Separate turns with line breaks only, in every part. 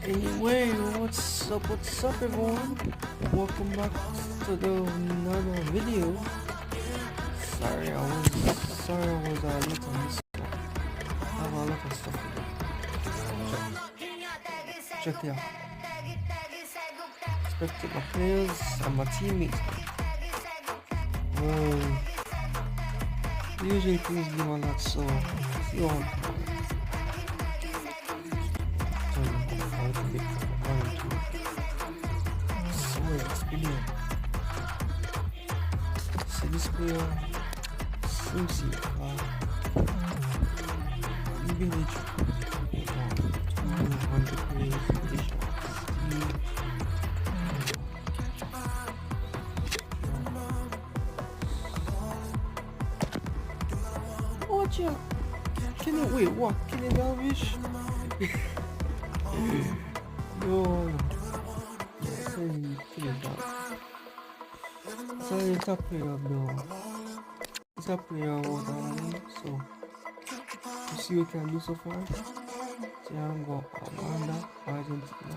Anyway, what's up everyone? Welcome back to another video. Sorry I was a little missed. I have a lot of stuff to do. Check it out. Expected my players and my teammates. Usually things give a lot, so see on. So this player seems to village 200 players edition. Watch out! Wait, what? Can you Darvish? No. So it's a player though. It's a player what so you see what we can do so far. So I'm going Amanda, Argentina.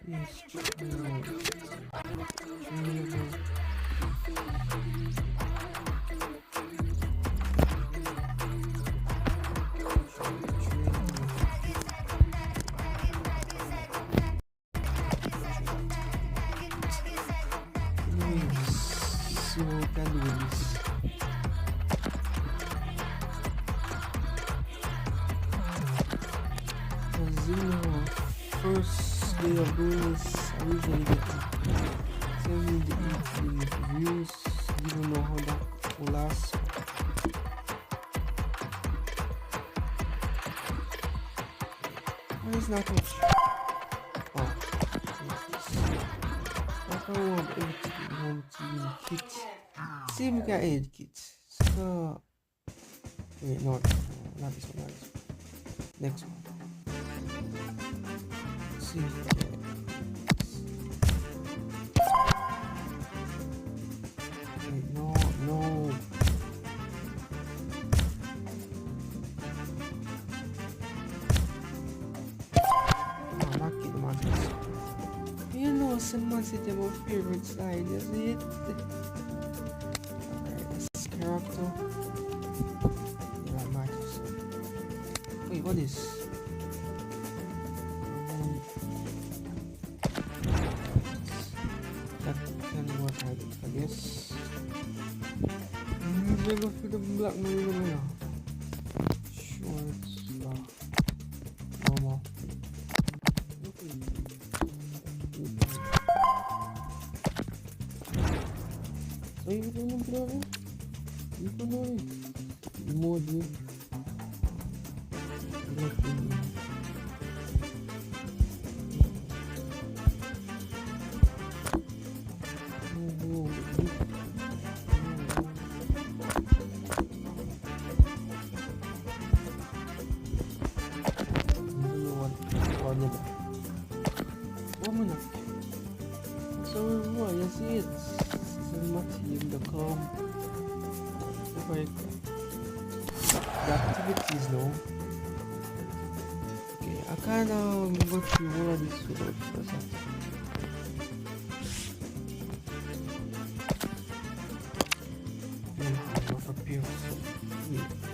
Yes, so we can do this. As in the first day of doing this, I usually get 70 to 80 views. You don't know how that will last. Why is not much? Oh, I want everything kit. See if we can edit kit. So wait, not this one, not this one. Next one. See if we can wait, no. No, not kit Man City. You know some Man City my favorite side, you see it? Character. Yeah, I might have some. Wait, what is? That can be what I guess. I'm gonna go for the black marine now. Shorts. Normal. So you don't know it? You don't know it. Emoji. So what you see it? This is my team, the calm. The activities now. Okay, I kinda go through all of this without first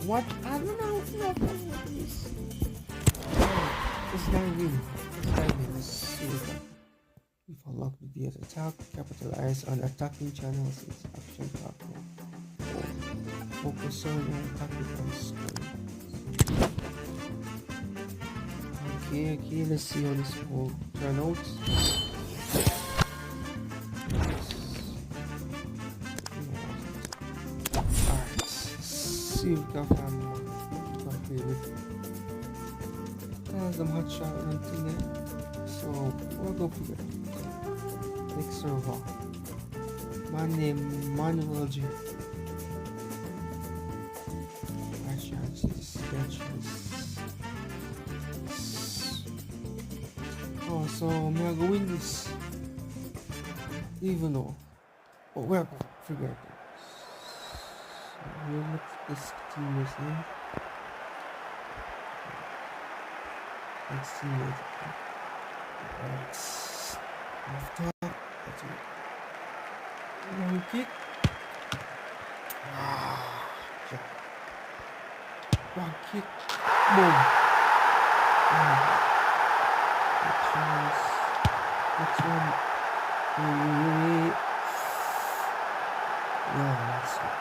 what? I don't know what this. It's not really. Let's see what if I lock the DS attack, capitalize on attacking channels, it's action platform. Focus on attacking from screen. Okay, let's see how this will turn out. Alright, see if we can play with it. There's some hot shot and thing there. So we'll go for it. Next server. My name Manuel G. Oh, so I'm gonna go win this. Even though. Oh, we're going to figure it out. So, here, what this team is in. Let's see it. Let's left top. That's it. Long kick. Yeah. Long kick. Boom. Next one. Yeah, that's it.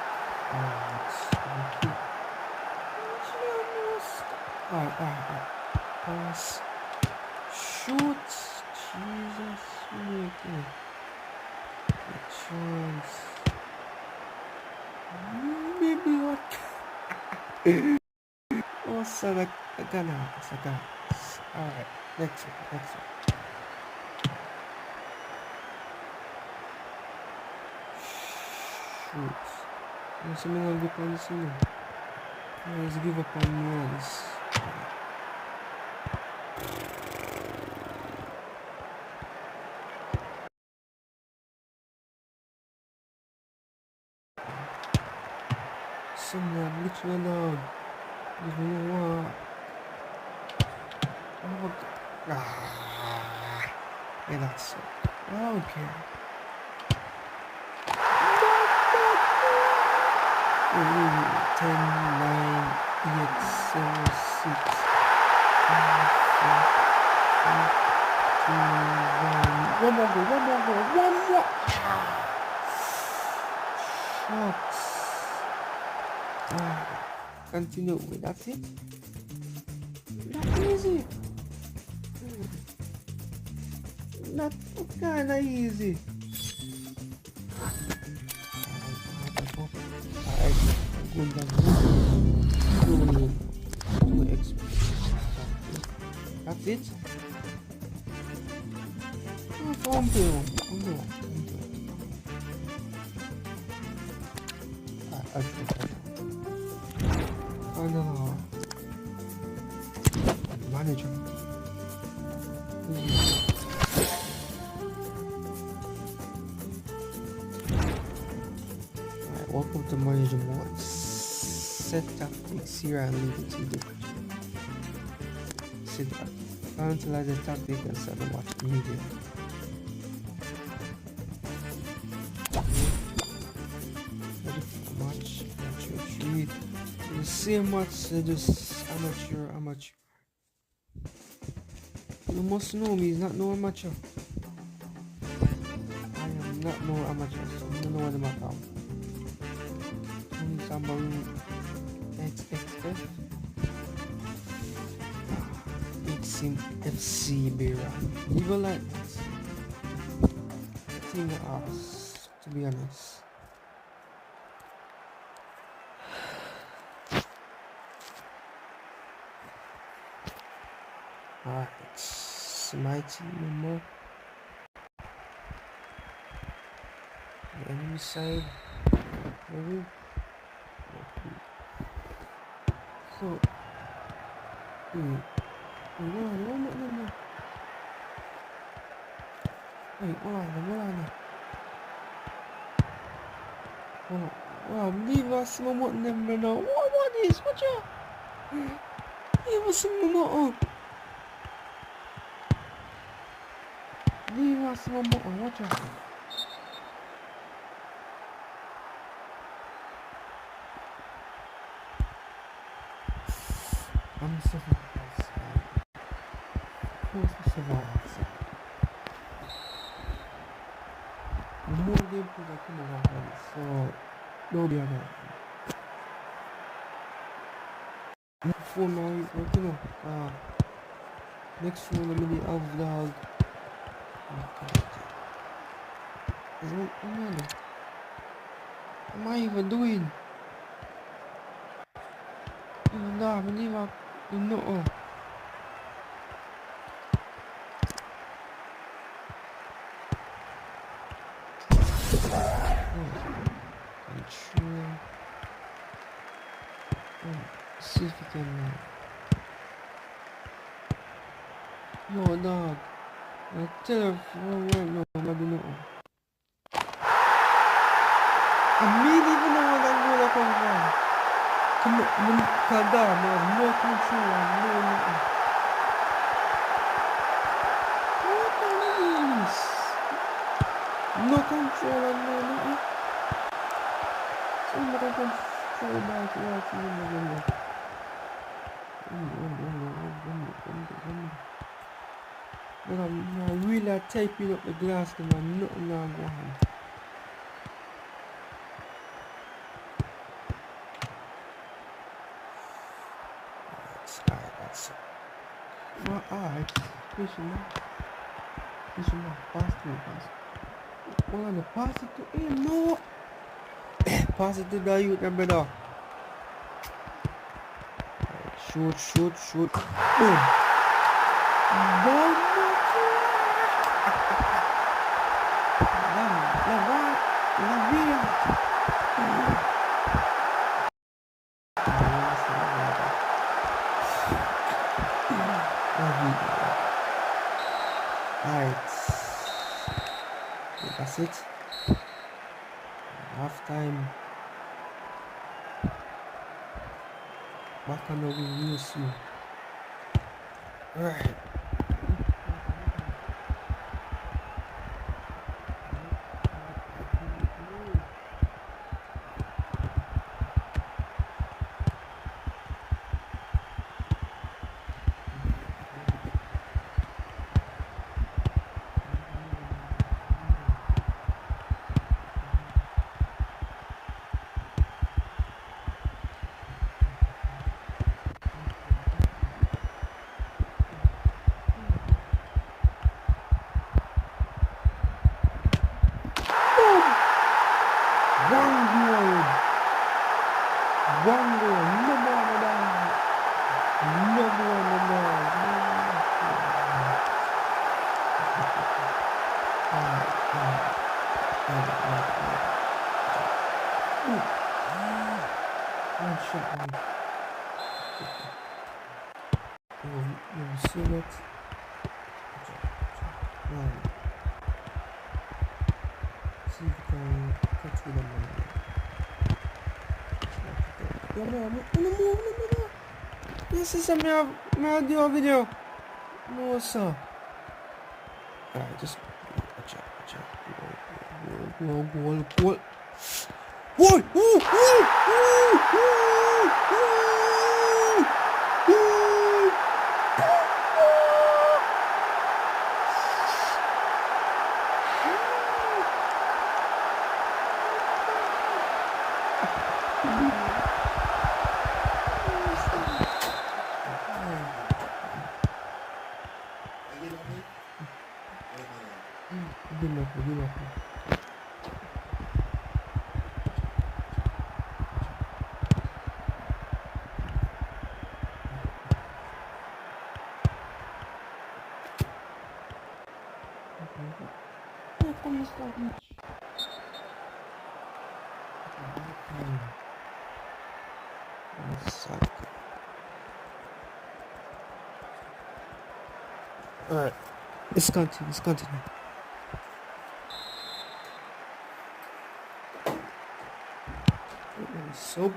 Long kick. Alright. Pass. Shoot. Jesus. Good chance. Maybe what? Oh, Sagana. Alright, next one. Shoot. Nasa mga defense yun. Let's give up on once. Someone, which one out? Give me one. Yeah, that's it. Okay. 10, 9, 8, 7, 6, 5, 4, 3, 2, 1. One more. Shots. Continue with that's it. Not easy. Not kinda easy. That's it. No. Manager. Alright, welcome to Manager Mode. Set tactics here and leave it to the sit back. Utilize the tactic and start watching video. Ready for match, retreat. The same match, just amateur. You must know me, is not no amateur. I am not no amateur, so I don't know what I'm about. Somebody XXF. Team FC Beira. Leave a like this. Team us, to be honest. Alright, it's my team number. The enemy side. Maybe. So no. Wait, wala na. Wow, leave us mo number now. What is? What you? Leave us mo. Leave us mo. What you? I'm so more gameplay that come around, so no be other. For now, next one I'm in the vlog. What am I even doing? No. Control. See if we can. No, dog. I tell her no, I don't know. I mean, even though I don't know that come on, no control, no. I'm really typing up the glass, man. Nothing now go on. Alright, that's it. Well, alright. Listen, pass to me, pass. Hold on, pass it to him, no! Pass it to the youth, brother. Right, shoot. Boom! Alright, that's it. Half time. Back on the wheel, we'll see. Alright. One goal, no more than that. No more than that. One shot, man. You see it? Right. See if you can catch with them. No. Yes, it's a audio video. No, sir. Alright, just watch out. Goal. Good enough. Alright, let's continue. So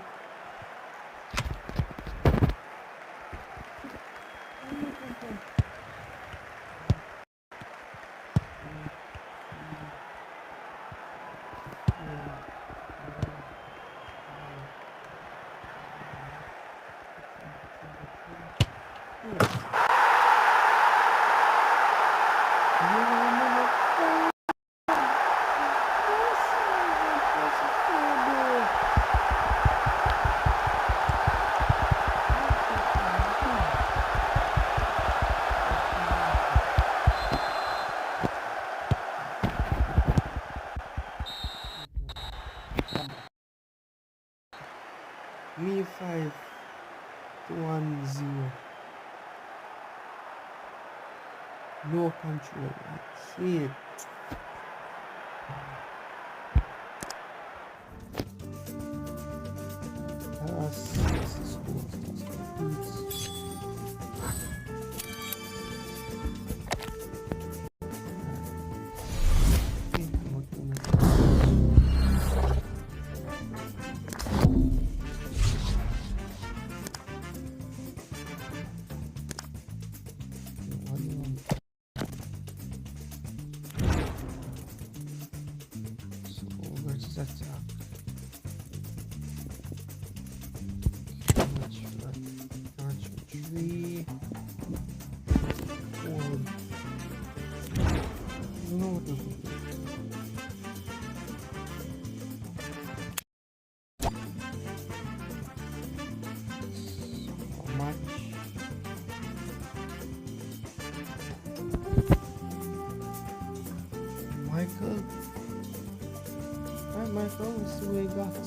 me 5 to 1-0. No control. See it. Michael. Alright, Michael, let's see what you got.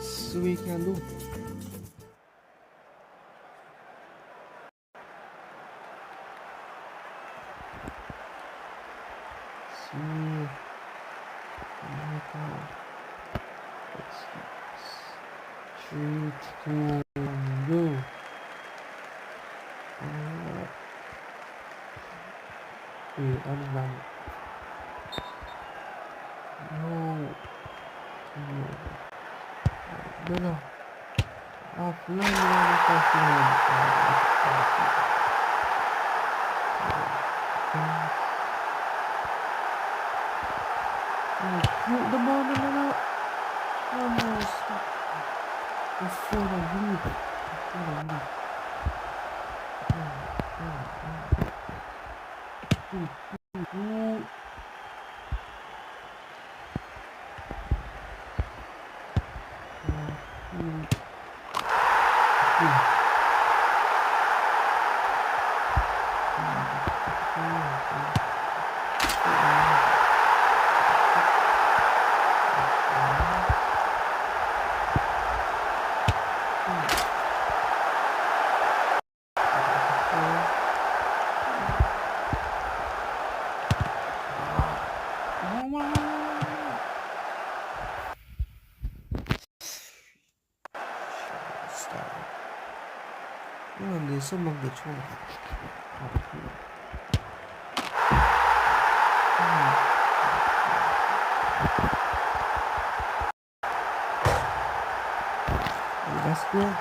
See what you can do. See, Michael. Let's see. 3, 2, 1, go. Wait, I'm done. No. No. Offline, the ball, no. Almost. It's for the lead. Someone get you. That's good.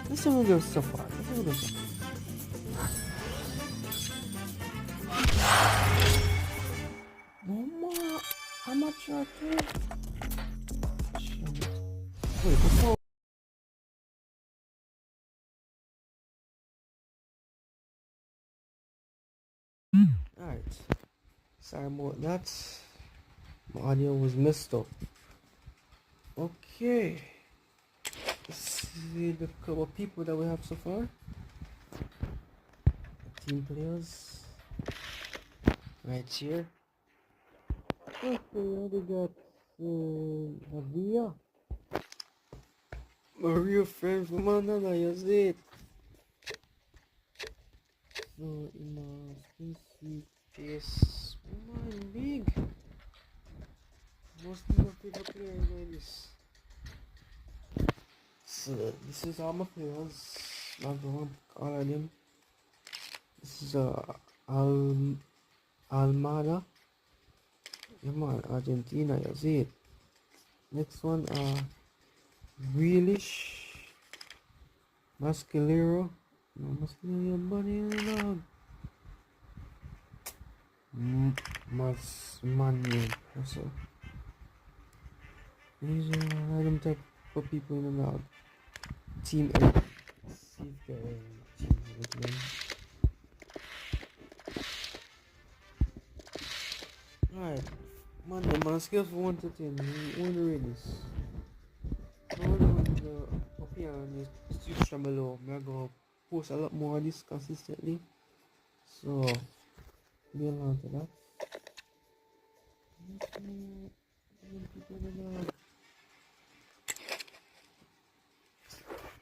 Let's see what goes so far. Mama, amateur too. Wait, before. Alright. Sorry about that. My audio was messed up. Okay. Let's see the couple of people that we have so far. Team players. Right here. Okay, we got Maria friend from another, you see it. So in my skin face, oh big. Most of my favorite players like this. So this is all my players. Not the one, all of them. This is Almada. Yeah man, Argentina, you see it. Next one, Grealish, Mascalero, Mascalero, bunny, dog. Manu, that's all. These are random type of people in the dog. Team Aqua. See if they're teams with them. Alright, man, on a scale from 1 to 10, you want to rate this? I want to rate the opinion is still below. I'm going to post a lot more of this consistently. So, be along to that.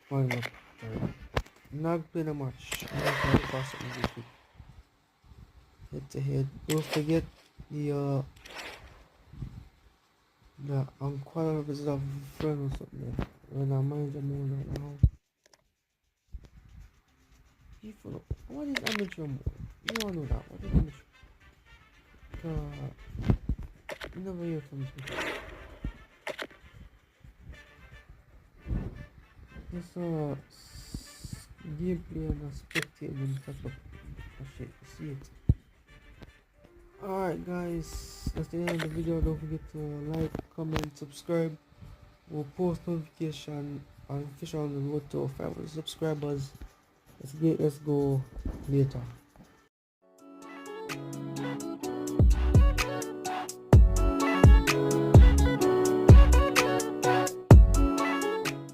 Why not? Not playing a match. I'm going to try to pass it this week. Head to head. Don't forget the quite visit of friend or something. When I mind your more right now. People, what is amateur mode? You wanna know that? What is amateur? You never hear from me. It's gameplay and a spectator and stuff. Oh shit, you see it. Alright guys, that's the end of the video. Don't forget to like, comment, subscribe. We'll post notification on official on the road to 500 subscribers. Let's go later.